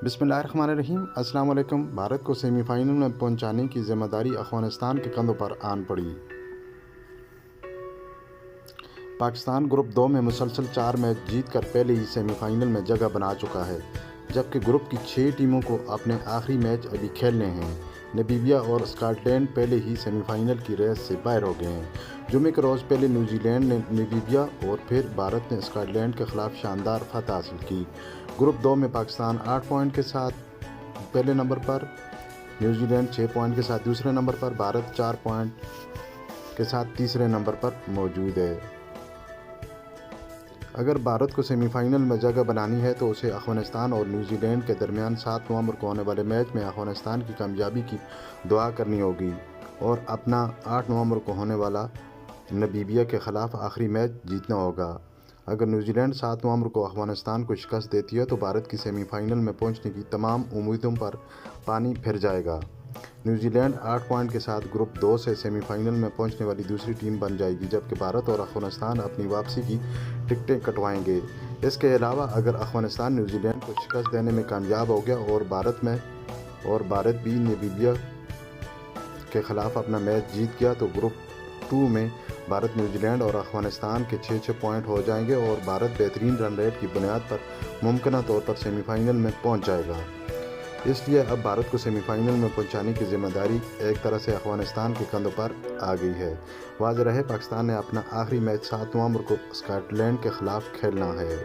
बिस्मिल्लाहिर्रहमानिर्रहीम। अस्सलाम वालेकुम। भारत को सेमीफाइनल में पहुंचाने की जिम्मेदारी अफगानिस्तान के कंधों पर आन पड़ी। पाकिस्तान ग्रुप 2 में मुसलसल 4 मैच जीतकर पहले ही सेमीफाइनल में जगह बना चुका है, जबकि ग्रुप की 6 टीमों को अपने आखिरी मैच अभी खेलने हैं। नामीबिया और स्कॉटलैंड पहले ही सेमीफाइनल की रेस से बाहर हो गए हैं। जुमे के रोज़ पहले न्यूजीलैंड ने नामीबिया और फिर भारत ने स्कॉटलैंड के खिलाफ शानदार फतह हासिल की। ग्रुप 2 में पाकिस्तान 8 पॉइंट के साथ पहले नंबर पर, न्यूजीलैंड 6 पॉइंट के साथ दूसरे नंबर पर, भारत 4 पॉइंट के साथ तीसरे नंबर पर मौजूद है। अगर भारत को सेमीफाइनल में जगह बनानी है तो उसे अफगानिस्तान और न्यूजीलैंड के दरमियान 7 नवंबर को होने वाले मैच में अफगानिस्तान की कामयाबी की दुआ करनी होगी और अपना 8 नवंबर को होने वाला नामीबिया के ख़िलाफ़ आखिरी मैच जीतना होगा। अगर न्यूजीलैंड 7 नवंबर को अफगानिस्तान को शिकस्त देती है तो भारत की सेमीफाइनल में पहुंचने की तमाम उम्मीदों पर पानी फिर जाएगा। न्यूजीलैंड 8 पॉइंट के साथ ग्रुप 2 से सेमीफाइनल में पहुंचने वाली दूसरी टीम बन जाएगी, जबकि भारत और अफगानिस्तान अपनी वापसी की टिकटें कटवाएंगे। इसके अलावा अगर अफगानिस्तान न्यूजीलैंड को शिकस्त देने में कामयाब हो गया और भारत भी नामीबिया के ख़िलाफ़ अपना मैच जीत गया तो ग्रुप 2 में भारत, न्यूजीलैंड और अफगानिस्तान के 6-6 पॉइंट हो जाएंगे और भारत बेहतरीन रन रेट की बुनियाद पर मुमकिन तौर पर सेमीफाइनल में पहुंच जाएगा। इसलिए अब भारत को सेमीफाइनल में पहुंचाने की जिम्मेदारी एक तरह से अफगानिस्तान के कंधों पर आ गई है। वाज़ेह है, पाकिस्तान ने अपना आखिरी मैच 7 नवंबर को स्कॉटलैंड के ख़िलाफ़ खेलना है।